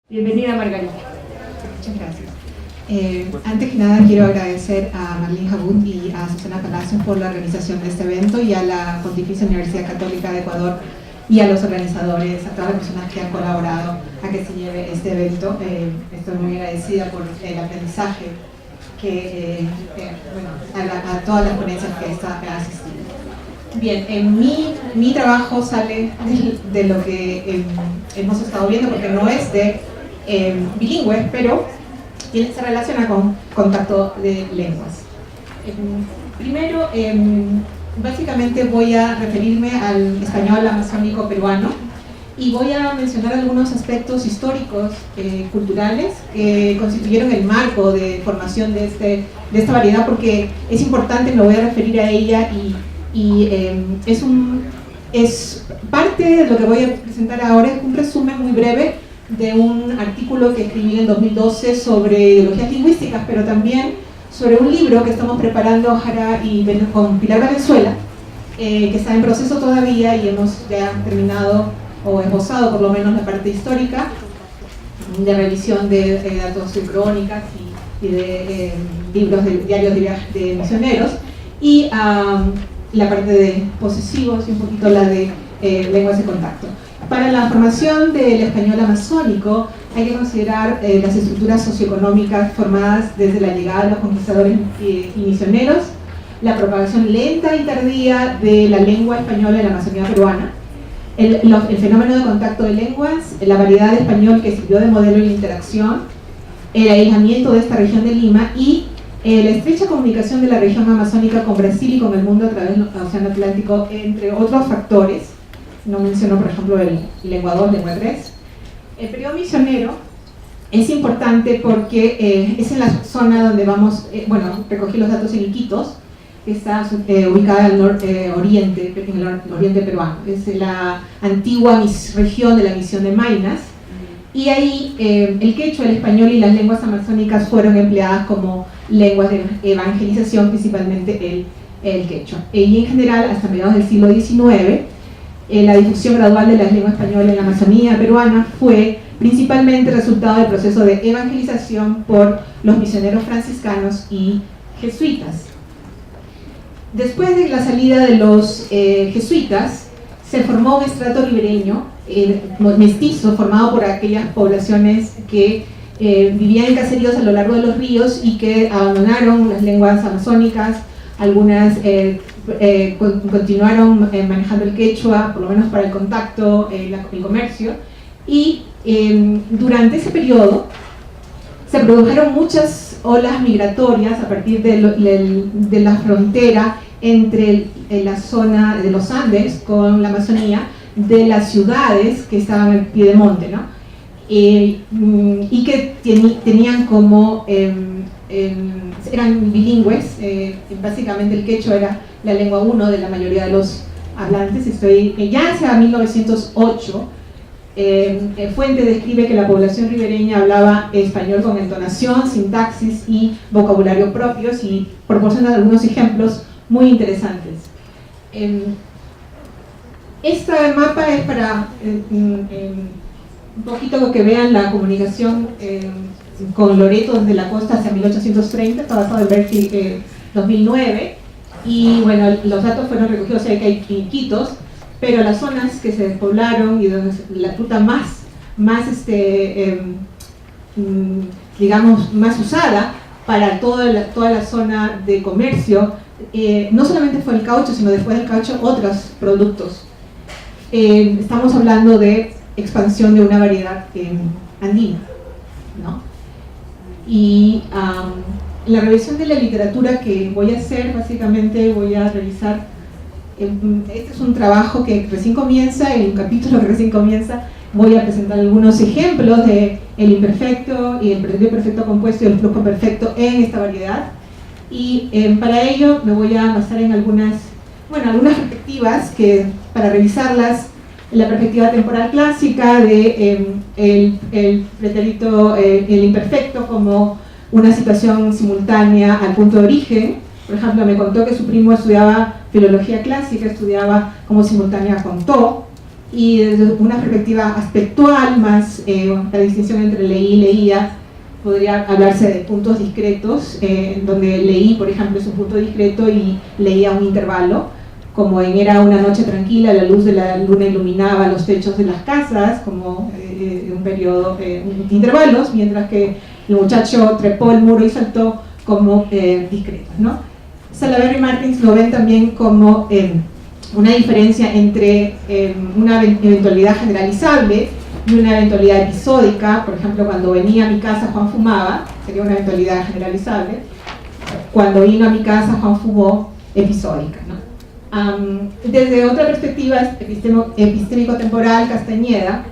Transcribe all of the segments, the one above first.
Bienvenida, Margarita. Muchas gracias. Antes que nada quiero agradecer a Marlene Jabut y a Susana Palacios por la organización de este evento y a la Pontificia Universidad Católica de Ecuador y a los organizadores, a todas las personas que han colaborado a que se lleve este evento. Estoy muy agradecida por el aprendizaje que, a todas las ponencias que he asistido. Bien, mi trabajo sale de lo que hemos estado viendo, porque no es de bilingüe, pero se relaciona con contacto de lenguas. Primero, básicamente voy a referirme al español amazónico peruano y voy a mencionar algunos aspectos históricos, culturales, que constituyeron el marco de formación de esta variedad, porque es importante, me voy a referir a ella y es parte de lo que voy a presentar ahora, es un resumen muy breve de un artículo que escribí en 2012 sobre ideologías lingüísticas, pero también sobre un libro que estamos preparando Jara y con Pilar Valenzuela, que está en proceso todavía y hemos ya terminado o esbozado por lo menos la parte histórica de revisión de datos de crónicas y de libros de diarios de misioneros, y la parte de posesivos y un poquito la de lenguas de contacto. Para la formación del español amazónico hay que considerar las estructuras socioeconómicas formadas desde la llegada de los conquistadores y misioneros, la propagación lenta y tardía de la lengua española en la Amazonía peruana, el fenómeno de contacto de lenguas, la variedad de español que sirvió de modelo en la interacción, el aislamiento de esta región de Lima y la estrecha comunicación de la región amazónica con Brasil y con el mundo a través del Océano Atlántico, entre otros factores. No menciono, por ejemplo, el lengua 2, lengua 3. El periodo misionero es importante porque es en la zona donde vamos, recogí los datos en Iquitos, que está ubicada en el oriente peruano. Es la antigua región de la misión de Maynas. Y ahí el quechua, el español y las lenguas amazónicas fueron empleadas como lenguas de evangelización, principalmente el quechua. Y en general, hasta mediados del siglo XIX, la difusión gradual de la lengua española en la Amazonía peruana fue principalmente resultado del proceso de evangelización por los misioneros franciscanos y jesuitas. Después de la salida de los jesuitas, se formó un estrato ribereño mestizo, formado por aquellas poblaciones que vivían en caseríos a lo largo de los ríos y que abandonaron las lenguas amazónicas. Algunas continuaron manejando el quechua, por lo menos para el contacto, el comercio, y durante ese periodo se produjeron muchas olas migratorias a partir de la frontera entre la zona de los Andes con la Amazonía, de las ciudades que estaban en Piedemonte, ¿no? Y que tenían como eran bilingües. Básicamente el quechua era la lengua 1 de la mayoría de los hablantes. Ya hacia 1908, Fuente describe que la población ribereña hablaba español con entonación, sintaxis y vocabulario propios, y proporciona algunos ejemplos muy interesantes. Este mapa es para un poquito que vean la comunicación con Loreto desde la costa hacia 1830, está basado en Berkeley 2009, y bueno, los datos fueron recogidos cerca de Iquitos, pero las zonas que se despoblaron y donde la ruta más digamos, más usada para toda la zona de comercio, no solamente fue el caucho, sino después del caucho otros productos. Estamos hablando de expansión de una variedad andina, ¿no? Y la revisión de la literatura que voy a hacer, básicamente voy a revisar, este es un trabajo que recién comienza, un capítulo que recién comienza. Voy a presentar algunos ejemplos de el imperfecto y el presente perfecto compuesto y el flujo perfecto en esta variedad, y para ello me voy a basar en algunas perspectivas que, para revisarlas, la perspectiva temporal clásica de el pretérito, el imperfecto, como una situación simultánea al punto de origen. Por ejemplo, me contó que su primo estudiaba filología clásica, estudiaba como simultánea con To, y desde una perspectiva aspectual, más la distinción entre leí y leía, podría hablarse de puntos discretos, donde leí, por ejemplo, es un punto discreto y leía un intervalo, como en Era una noche tranquila, la luz de la luna iluminaba los techos de las casas, como un periodo, intervalos, mientras que el muchacho trepó el muro y saltó como discretos, ¿no? Salaberry y Martins lo ven también como una diferencia entre una eventualidad generalizable y una eventualidad episódica. Por ejemplo, cuando venía a mi casa Juan fumaba, sería una eventualidad generalizable. Cuando vino a mi casa Juan fumó, episódica, ¿no? Desde otra perspectiva epistémico-temporal, Castañeda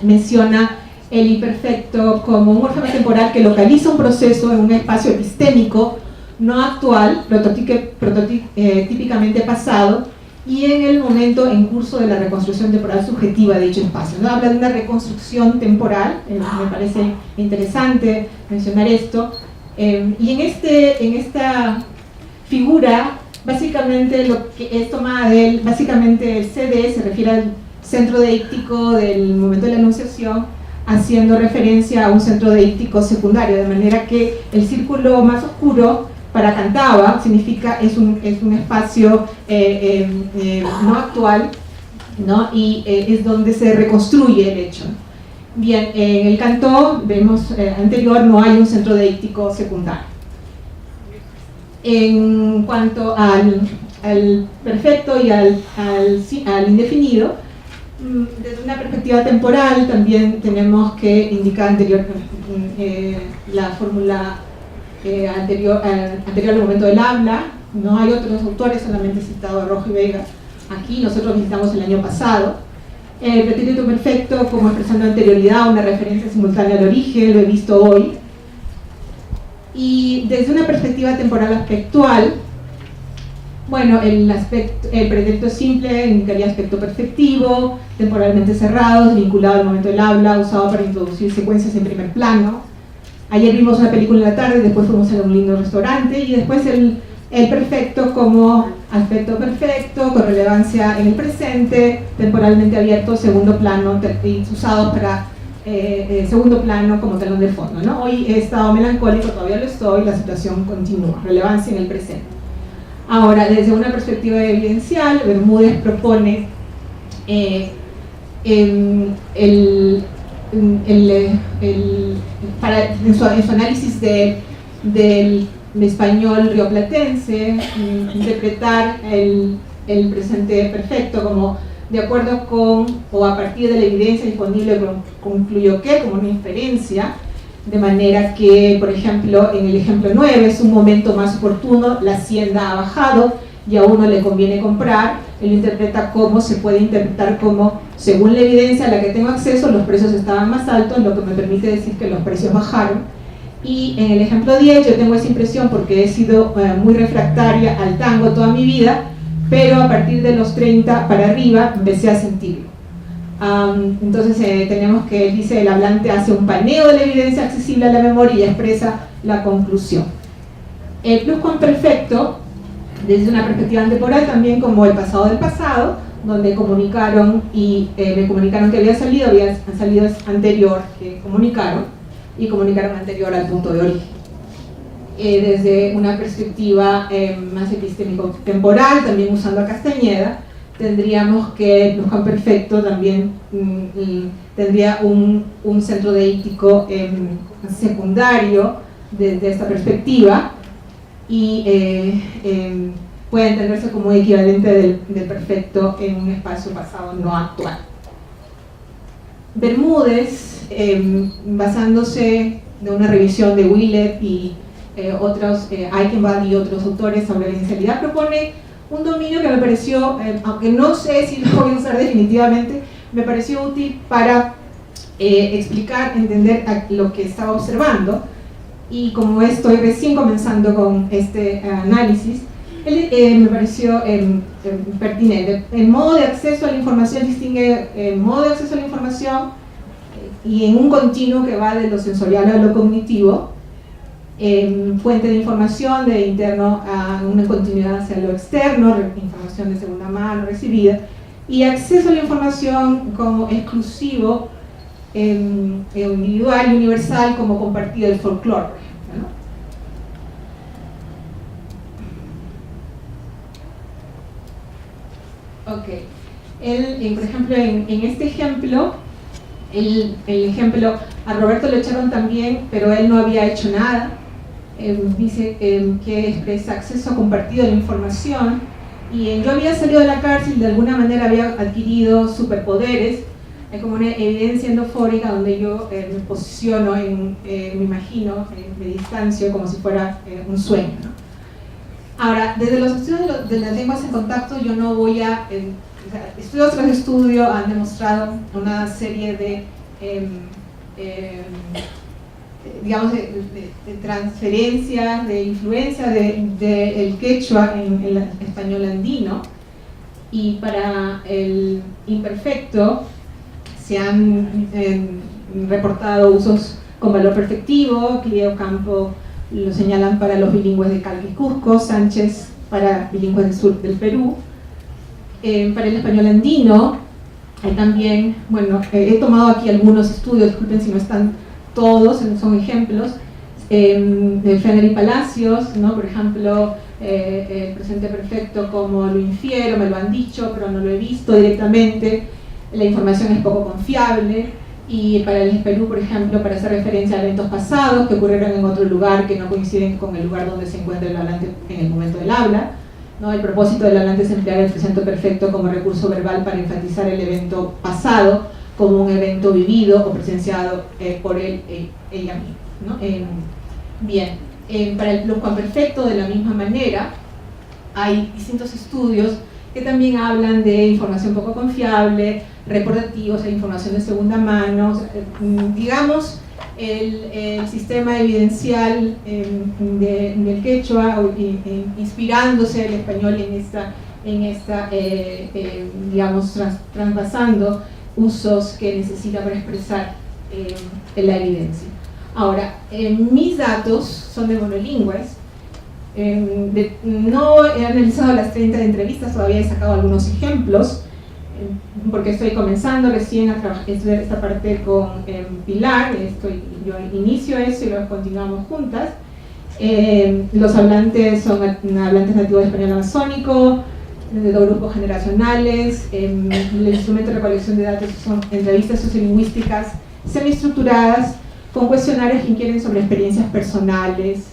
menciona el imperfecto como un morfema temporal que localiza un proceso en un espacio epistémico no actual, típicamente pasado, y en el momento en curso de la reconstrucción temporal subjetiva de dicho espacio, ¿no? Habla de una reconstrucción temporal, me parece interesante mencionar esto, y en esta figura, básicamente lo que es tomada de él, básicamente el CD se refiere al centro deíctico del momento de la enunciación, haciendo referencia a un centro deíctico secundario, de manera que el círculo más oscuro para Cantava significa es un espacio no actual, ¿no? Y es donde se reconstruye el hecho. Bien, en el canto vemos anterior no hay un centro deíctico secundario. En cuanto al perfecto y al indefinido, desde una perspectiva temporal también tenemos que indicar la fórmula anterior al momento del habla. No hay otros autores, solamente he citado a Rojo y Vega aquí, nosotros visitamos el año pasado. El pretérito perfecto como expresando anterioridad, una referencia simultánea al origen, lo he visto hoy. Y desde una perspectiva temporal aspectual, bueno, el pretérito simple indicaría aspecto perfectivo, temporalmente cerrado, vinculado al momento del habla, usado para introducir secuencias en primer plano. Ayer vimos una película en la tarde, después fuimos a un lindo restaurante, y después el perfecto como aspecto perfecto, con relevancia en el presente, temporalmente abierto, segundo plano, y usados para segundo plano como telón de fondo, ¿no? Hoy he estado melancólico, todavía lo estoy, la situación continúa, relevancia en el presente. Ahora, desde una perspectiva evidencial, Bermúdez propone en su análisis del español rioplatense, interpretar el presente perfecto como de acuerdo con o a partir de la evidencia disponible, concluyo que como una inferencia, de manera que, por ejemplo, en el ejemplo 9 es un momento más oportuno, la hacienda ha bajado y a uno le conviene comprar. Él interpreta como, se puede interpretar como, según la evidencia a la que tengo acceso, los precios estaban más altos, lo que me permite decir que los precios bajaron. Y en el ejemplo 10 yo tengo esa impresión porque he sido muy refractaria al tango toda mi vida, pero a partir de los 30 para arriba empecé a sentirlo. Entonces tenemos que, dice, el hablante hace un paneo de la evidencia accesible a la memoria y expresa la conclusión. El pluscuamperfecto, desde una perspectiva temporal, también como el pasado del pasado, donde comunicaron y me comunicaron que había salido anterior que comunicaron, y comunicaron anterior al punto de origen. Desde una perspectiva más epistémico-temporal, también usando a Castañeda, tendríamos que el pluscuamperfecto también tendría un centro deíctico secundario desde esta perspectiva, y puede entenderse como equivalente del perfecto en un espacio pasado no actual. Bermúdez, basándose de una revisión de Willett y otros, Eichenbach y otros autores sobre la evidencialidad, propone un dominio que me pareció, aunque no sé si lo voy a usar definitivamente, me pareció útil para explicar, entender lo que estaba observando. Y como estoy recién comenzando con este análisis, me pareció pertinente. El modo de acceso a la información distingue el modo de acceso a la información y en un continuo que va de lo sensorial a lo cognitivo, fuente de información de interno a una continuidad hacia lo externo, información de segunda mano recibida, y acceso a la información como exclusivo, individual y universal como compartido del folclore, por ejemplo, ¿no? Ok, por ejemplo, en este ejemplo, el ejemplo, a Roberto lo echaron también, pero él no había hecho nada. Dice que expresa acceso compartido a la información, y yo había salido de la cárcel, de alguna manera había adquirido superpoderes. Hay como una evidencia endofórica donde yo me posiciono, me imagino, me distancio como si fuera un sueño, ¿no? Ahora, desde los estudios de las lenguas en contacto, yo no voy a... estudio tras estudio han demostrado una serie de, digamos, de transferencias, de influencia del quechua en el español andino, y para el imperfecto se han reportado usos con valor perfectivo. Clio Campo lo señalan para los bilingües de Calca y Cusco, Sánchez para bilingües del sur del Perú. Para el español andino hay también, bueno, he tomado aquí algunos estudios, disculpen si no están todos, son ejemplos, de Fenner y Palacios, ¿no? Por ejemplo, el presente perfecto como lo infiero, me lo han dicho, pero no lo he visto directamente, la información es poco confiable. Y para el Perú, por ejemplo, para hacer referencia a eventos pasados que ocurrieron en otro lugar que no coinciden con el lugar donde se encuentra el hablante en el momento del habla, ¿no? El propósito del hablante es emplear el presente perfecto como recurso verbal para enfatizar el evento pasado como un evento vivido o presenciado por él, ella misma, ¿no? Bien, para el pluscuamperfecto de la misma manera hay distintos estudios que también hablan de información poco confiable, reportativos e información de segunda mano. Digamos, el sistema evidencial del quechua, inspirándose el español en esta digamos, trasvasando usos que necesita para expresar la evidencia. Ahora, mis datos son de monolingües. No he analizado las 30 entrevistas, todavía he sacado algunos ejemplos, porque estoy comenzando recién a trabajar esta parte con Pilar. Yo inicio eso y luego continuamos juntas. Los hablantes son hablantes nativos de español amazónico, de dos grupos generacionales. El instrumento de recolección de datos son entrevistas sociolingüísticas semiestructuradas con cuestionarios que inquieren sobre experiencias personales,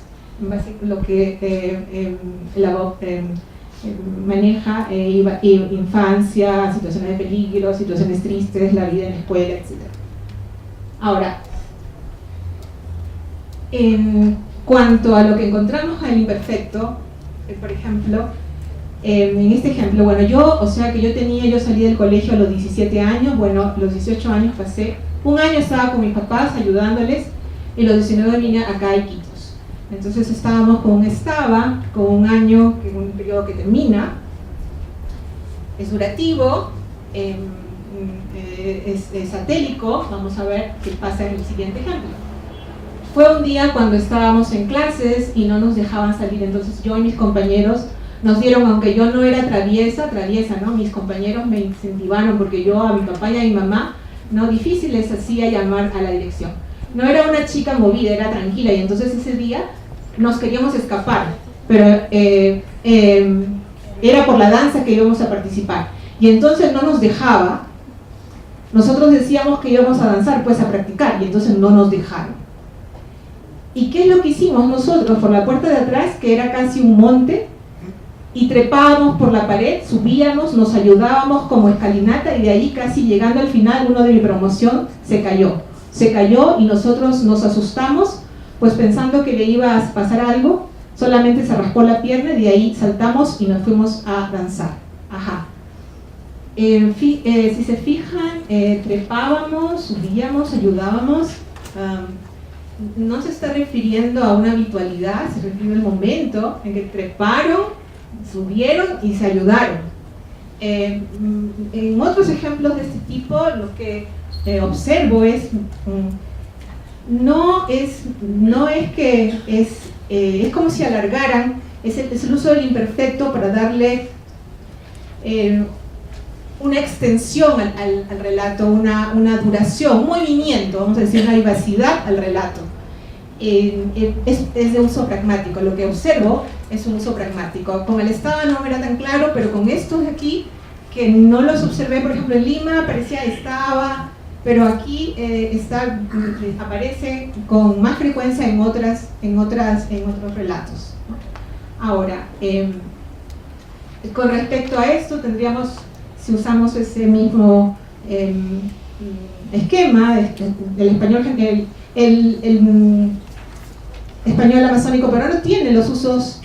lo que la voz maneja, infancia, situaciones de peligro, situaciones tristes, la vida en la escuela, etc. Ahora, en cuanto a lo que encontramos al imperfecto, por ejemplo, en este ejemplo, bueno, yo salí del colegio a los 17 años, bueno, los 18 años pasé, un año estaba con mis papás ayudándoles, y los 19 vine acá a Iquitos. Entonces estábamos con un año, un periodo que termina, es durativo, es atélico. Vamos a ver qué pasa en el siguiente ejemplo. Fue un día cuando estábamos en clases y no nos dejaban salir, entonces yo y mis compañeros nos dieron, aunque yo no era traviesa, ¿no? Mis compañeros me incentivaron, porque yo a mi papá y a mi mamá, no, difícil les hacía llamar a la dirección. No era una chica movida, era tranquila, y entonces ese día nos queríamos escapar, pero era por la danza que íbamos a participar, y entonces no nos dejaba. Nosotros decíamos que íbamos a danzar, pues a practicar, y entonces no nos dejaron. ¿Y qué es lo que hicimos nosotros? Por la puerta de atrás, que era casi un monte, y trepábamos por la pared, subíamos, nos ayudábamos como escalinata, y de ahí casi llegando al final, uno de mi promoción se cayó y nosotros nos asustamos, pues pensando que le iba a pasar algo. Solamente se raspó la pierna, y de ahí saltamos y nos fuimos a danzar. Ajá. Si se fijan, trepábamos, subíamos, ayudábamos. No se está refiriendo a una habitualidad, se refiere al momento en que treparon, subieron y se ayudaron. En otros ejemplos de este tipo, lo que observo es es como si alargaran, es el uso del imperfecto para darle una extensión al relato, una duración, un movimiento, vamos a decir, una vivacidad al relato. Es de uso pragmático, lo que observo es un uso pragmático. Con el Estado no era tan claro, pero con estos de aquí, que no los observé, por ejemplo en Lima parecía estaba, pero aquí aparece con más frecuencia en otros relatos. Asuora, con respecto a esto tendríamos, si usamos ese mismo esquema del español, el español amazónico peruano tiene los usos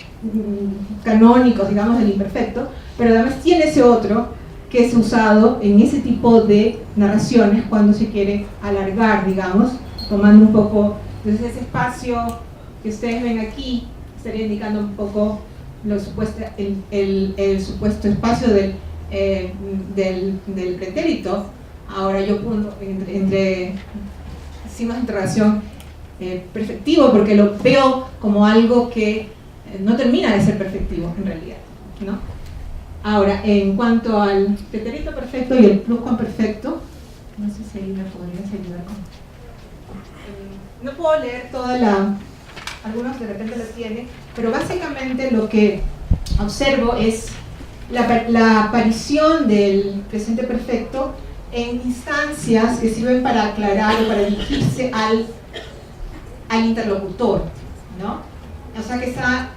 canónicos, digamos, del imperfecto, pero además tiene ese otro que es usado en ese tipo de narraciones cuando se quiere alargar, digamos, tomando un poco, entonces ese espacio que ustedes ven aquí estaría indicando un poco el supuesto espacio del pretérito. Ahora yo pongo entre signos de interrogación perfectivo, porque lo veo como algo que no termina de ser perfectivo en realidad, ¿no? Ahora, en cuanto al pretérito perfecto y el pluscuamperfecto, no sé si ahí me podrías ayudar con... no puedo leer toda algunos de repente lo tienen, pero básicamente lo que observo es la aparición del presente perfecto en instancias que sirven para aclarar o para dirigirse al interlocutor, ¿no? O sea que está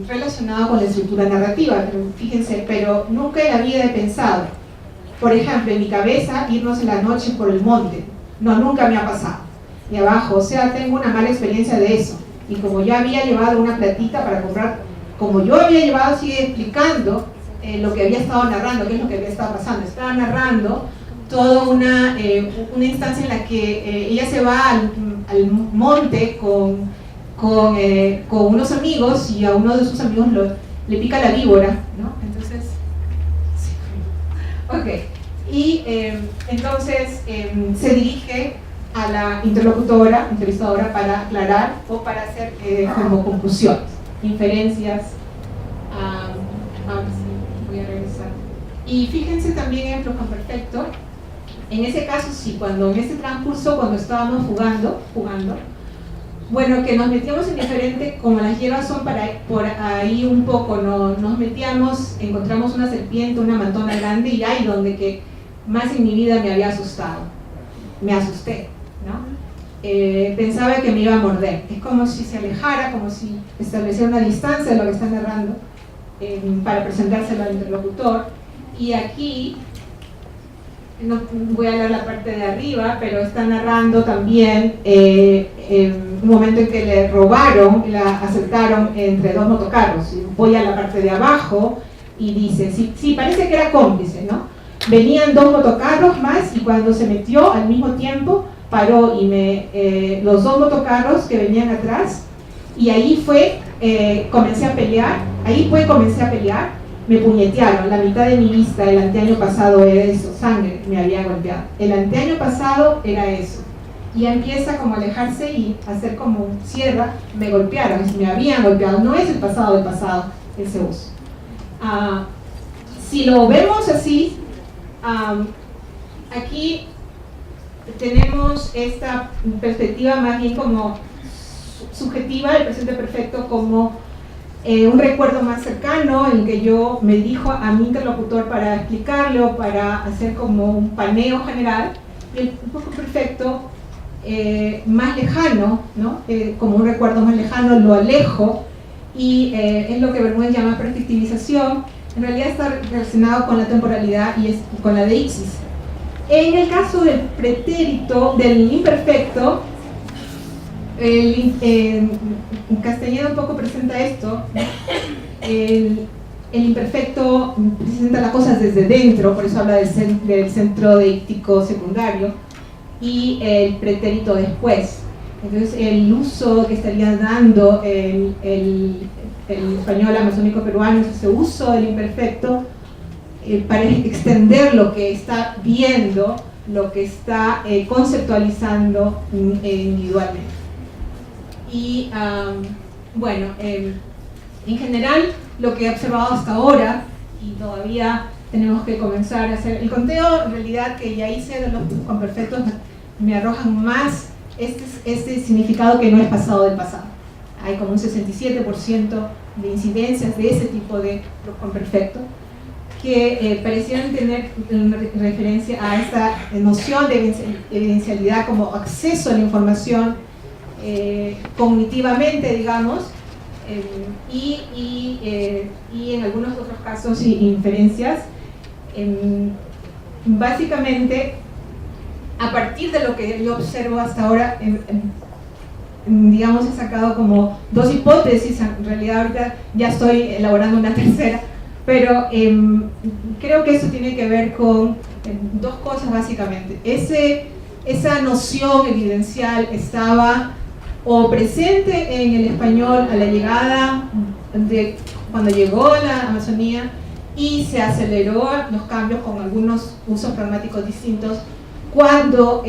relacionado con la estructura narrativa, pero fíjense, pero nunca en la vida he pensado, por ejemplo, en mi cabeza, irnos en la noche por el monte. No, nunca me ha pasado. Y abajo, o sea, tengo una mala experiencia de eso. Y como yo había llevado una platita para comprar, como yo había llevado, sigue explicando lo que había estado narrando, qué es lo que había estado pasando. Estaba narrando toda una instancia en la que ella se va al monte con unos amigos y a uno de sus amigos le pica la víbora, ¿no? Entonces, sí. Ok, y entonces se dirige a la entrevistadora para aclarar o para hacer como conclusiones, inferencias. Ahora sí, voy a regresar. Y fíjense también en pluscuamperfecto. En ese caso sí, en este transcurso, cuando estábamos jugando, bueno, que nos metíamos en diferente, como las hierbas son por ahí un poco, nos metíamos, encontramos una serpiente, una matona grande, y ahí donde que más en mi vida me había asustado. Me asusté, ¿no? Pensaba que me iba a morder. Es como si se alejara, como si estableciera una distancia de lo que está narrando para presentárselo al interlocutor. Y aquí, no voy a leer la parte de arriba, pero está narrando también un momento en que le robaron, la asaltaron entre dos motocarros. Voy a la parte de abajo y dice, sí, parece que era cómplice, ¿no? Venían dos motocarros más y cuando se metió al mismo tiempo paró y los dos motocarros que venían atrás, y ahí comencé a pelear, me puñetearon, la mitad de mi vista el anteaño pasado era eso, sangre me había golpeado, el anteaño pasado era eso, y ya empieza como a alejarse y a hacer como cierra, me golpearon, me habían golpeado, no es el pasado del pasado ese uso. Si lo vemos así, aquí tenemos esta perspectiva más bien como subjetiva del presente perfecto, como un recuerdo más cercano en que yo me dirijo a mi interlocutor para explicarle o para hacer como un paneo general, y el pluscuamperfecto más lejano, ¿no? Como un recuerdo más lejano, lo alejo, y es lo que Bermúdez llama perspectivización. En realidad está relacionado con la temporalidad y con la deixis. En el caso del pretérito, del imperfecto, en castellano un poco presenta esto, el imperfecto presenta las cosas desde dentro, por eso habla del centro deíctico secundario, y el pretérito después. Entonces el uso que estaría dando el español amazónico peruano es ese uso del imperfecto para extender lo que está viendo, lo que está conceptualizando individualmente. Y bueno, en general lo que he observado hasta ahora, y todavía tenemos que comenzar a hacer el conteo. En realidad que ya hice de los descuamperfectos me arrojan más este significado que no es pasado del pasado. Hay como un 67% de incidencias de ese tipo de descuamperfecto que parecieran tener referencia a esta noción de evidencialidad como acceso a la información cognitivamente, digamos, y en algunos otros casos inferencias. Básicamente, a partir de lo que yo observo hasta ahora, digamos, he sacado como dos hipótesis. En realidad ahorita ya estoy elaborando una tercera, pero creo que eso tiene que ver con dos cosas básicamente. Esa noción evidencial estaba o presente en el español a la llegada cuando llegó a la Amazonía, y se aceleró los cambios con algunos usos pragmáticos distintos cuando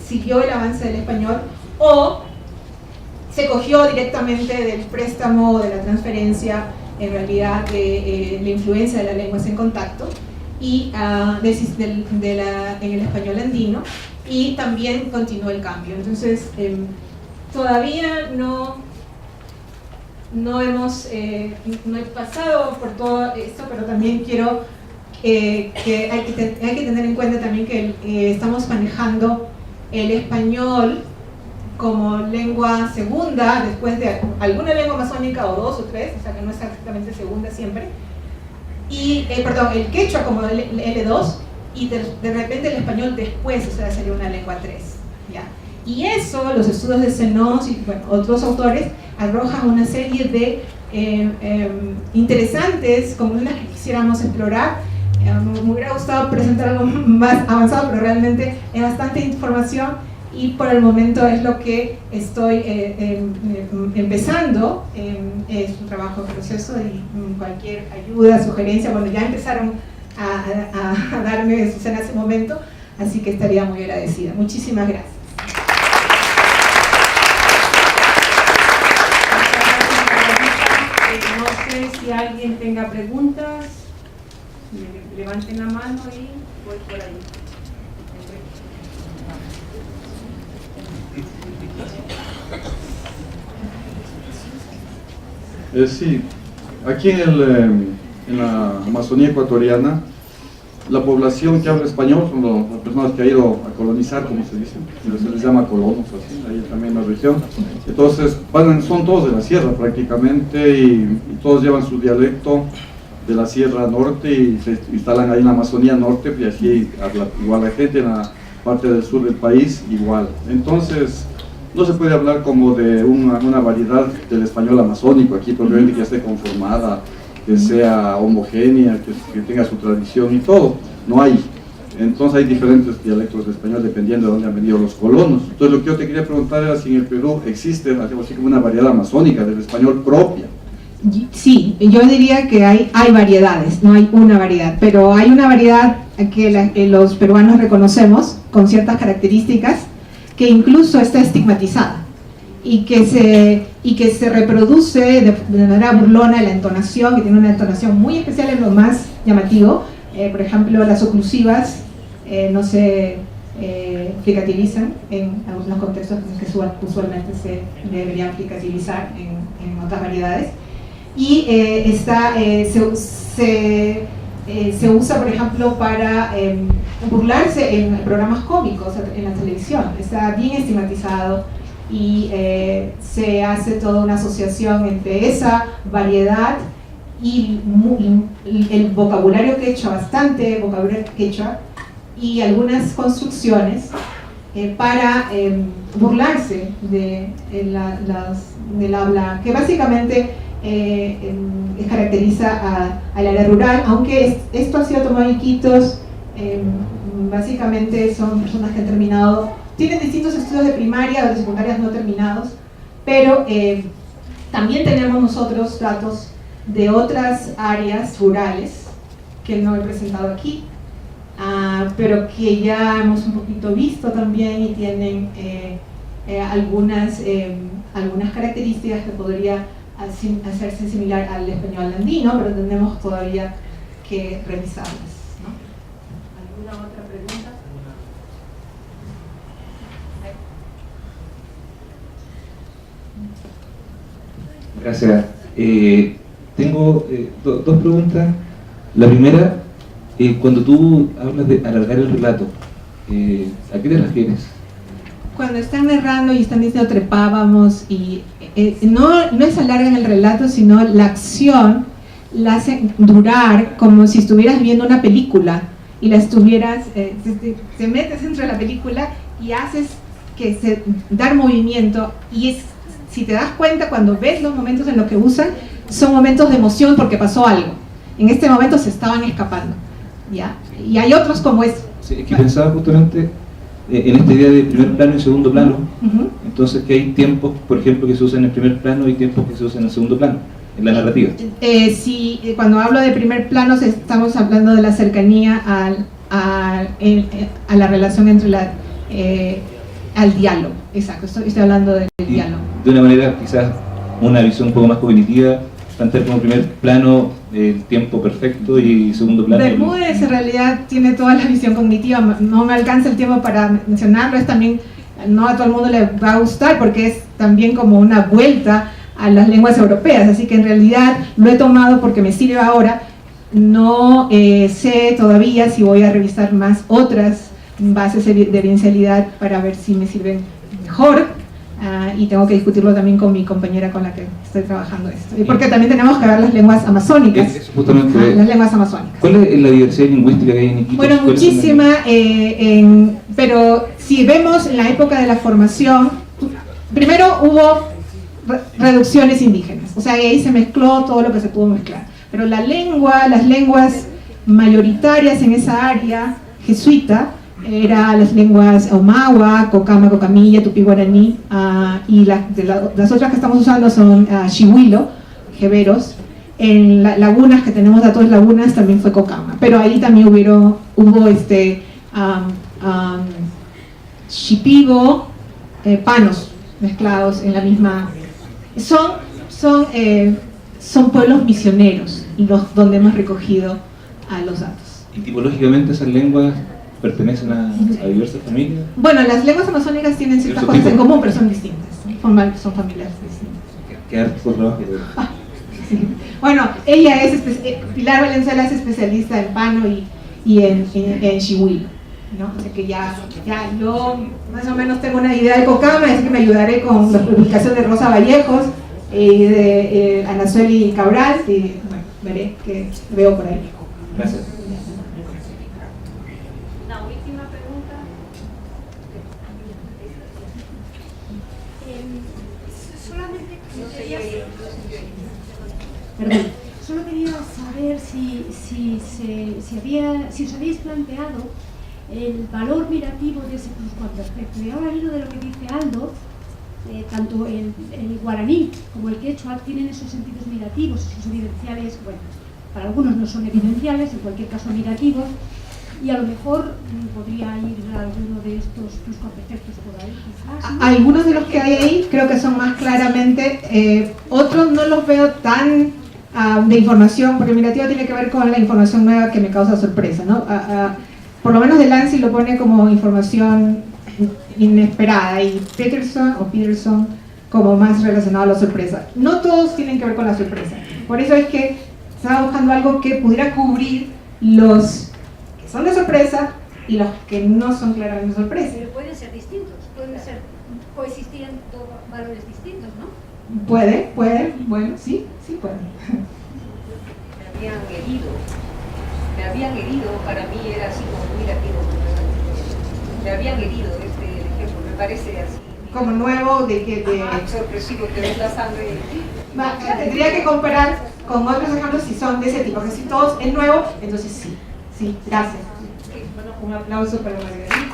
siguió el avance del español, o se cogió directamente del préstamo, de la transferencia, en realidad de la influencia de las lenguas en contacto y en el español andino, y también continuó el cambio. Entonces todavía no he pasado por todo esto, pero también quiero que hay que tener en cuenta también que estamos manejando el español como lengua segunda después de alguna lengua amazónica, o dos o tres, o sea que no es exactamente segunda siempre, y perdón, el quechua como L2, y de repente el español después, o sea, sería una lengua 3, ¿ya? Y eso, los estudios de Senos y otros autores arrojan una serie de interesantes columnas que quisiéramos explorar. Me hubiera gustado presentar algo más avanzado, pero realmente es bastante información, y por el momento es lo que estoy empezando. Es un trabajo de proceso, y cualquier ayuda, sugerencia, bueno, ya empezaron a darme Susana hace un momento, así que estaría muy agradecida. Muchísimas gracias. No sé si alguien tenga preguntas, levanten la mano y voy por ahí. Sí, aquí en la Amazonía ecuatoriana, la población que habla español son las personas que han ido a colonizar, como se dice, se les llama colonos, así, ahí también en la región. Entonces, son todos de la sierra prácticamente, y todos llevan su dialecto de la Sierra Norte y se instalan ahí en la Amazonía Norte, y así igual la gente en la parte del sur del país igual. Entonces, no se puede hablar como de una variedad del español amazónico aquí, probablemente que ya esté conformada, que sea homogénea, que tenga su tradición y todo. No hay. Entonces hay diferentes dialectos de español dependiendo de dónde han venido los colonos. Entonces lo que yo te quería preguntar era si en el Perú existe así como una variedad amazónica del español propia. Sí, yo diría que hay variedades, no hay una variedad, pero hay una variedad que los peruanos reconocemos con ciertas características, que incluso está estigmatizada y que se reproduce de manera burlona la entonación, que tiene una entonación muy especial, en lo más llamativo. Por ejemplo, las oclusivas no se fricativizan en algunos contextos que usualmente se deberían fricativizar en otras variedades, y se usa, por ejemplo, para burlarse en programas cómicos en la televisión. Está bien estigmatizado, y se hace toda una asociación entre esa variedad y el vocabulario quechua, bastante vocabulario quechua, y algunas construcciones para burlarse del habla, que básicamente caracteriza al área rural, aunque esto ha sido tomado en Iquitos. Básicamente son personas que han terminado, tienen distintos estudios de primaria o de secundarias no terminados, pero también tenemos nosotros datos de otras áreas rurales que no he presentado aquí, pero que ya hemos un poquito visto también, y tienen algunas características que podría hacerse similar al español andino, pero tenemos todavía que revisarlas. ¿Alguna otra pregunta? Gracias. Tengo dos preguntas. La primera, cuando tú hablas de alargar el relato, ¿a qué te refieres? Cuando están narrando y están diciendo trepábamos y no es alargan el relato, sino la acción la hacen durar como si estuvieras viendo una película y la estuvieras, te metes dentro de la película y haces que dar movimiento y si te das cuenta cuando ves los momentos en los que usan, son momentos de emoción porque pasó algo. En este momento se estaban escapando, ¿ya? Y hay otros como eso. Sí, es que pensaba justamente en esta idea de primer plano y segundo plano. Entonces que hay tiempos, por ejemplo, que se usan en el primer plano y tiempos que se usan en el segundo plano, en la narrativa. Sí, cuando hablo de primer plano estamos hablando de la cercanía a la relación entre al diálogo. Exacto, estoy hablando del diálogo. De una manera quizás una visión un poco más cognitiva, plantear como primer plano el tiempo perfecto y segundo plano. Bermúdez en realidad tiene toda la visión cognitiva, no me alcanza el tiempo para mencionarlo, es también, no a todo el mundo le va a gustar porque es también como una vuelta a las lenguas europeas, así que en realidad lo he tomado porque me sirve ahora, no sé todavía si voy a revisar más otras bases de evidencialidad para ver si me sirven mejor. Y tengo que discutirlo también con mi compañera con la que estoy trabajando esto. Y porque también tenemos que ver las lenguas amazónicas. Es justamente las lenguas amazónicas. ¿Cuál es la diversidad lingüística que hay en Iquitos? Bueno, muchísima, pero si vemos en la época de la formación, primero hubo reducciones indígenas, o sea, ahí se mezcló todo lo que se pudo mezclar. Pero las lenguas mayoritarias en esa área jesuita, eran las lenguas Omagua, Cocama, Cocamilla, Tupi Guaraní, y las otras que estamos usando son Chihuilo, Jeveros. En las lagunas, que tenemos datos lagunas, también fue Cocama, pero ahí también hubo Shipibo, Panos, mezclados en la misma. Son pueblos misioneros donde hemos recogido los datos. ¿Y tipológicamente esas lenguas pertenecen a diversas familias? Bueno, las lenguas amazónicas tienen ciertas cosas en común, pero son distintas, son familiares distintas. ¿Qué harto trabajo? Sí. Bueno, ella Pilar Valenzuela es especialista en Pano y en Chihuilo, ¿no? O sea que ya yo más o menos tengo una idea de Cocama, así que me ayudaré con la publicación de Rosa Vallejos y de Ana Sueli Cabral, y bueno, veré qué veo por ahí. Gracias. Solo quería saber si os habéis planteado el valor mirativo de ese pluscuamperfecto. Y ahora al hilo de lo que dice Aldo, tanto el guaraní como el quechua tienen esos sentidos mirativos, esos evidenciales, bueno, para algunos no son evidenciales, en cualquier caso mirativos, y a lo mejor podría ir alguno de estos pluscuamperfectos por ahí, quizás. Algunos de los que hay ahí creo que son más claramente, otros no los veo tan de información, porque mirativa tiene que ver con la información nueva que me causa sorpresa, ¿no? Por lo menos Delancey lo pone como información inesperada y Peterson como más relacionado a la sorpresa. No todos tienen que ver con la sorpresa, por eso es que estaba buscando algo que pudiera cubrir los que son de sorpresa y los que no son claramente sorpresa. Pero pueden ser distintos, coexistir dos valores distintos, ¿no? Puede, bueno, sí puede. Me habían herido, para mí era así como muy negativo. Me habían herido este ejemplo, me parece así. Como nuevo, sorpresivo, que ves la sangre. Tendría que comparar con otros ejemplos si son de ese tipo, que si todos es nuevo, entonces sí, gracias. Bueno, un aplauso para Margarita.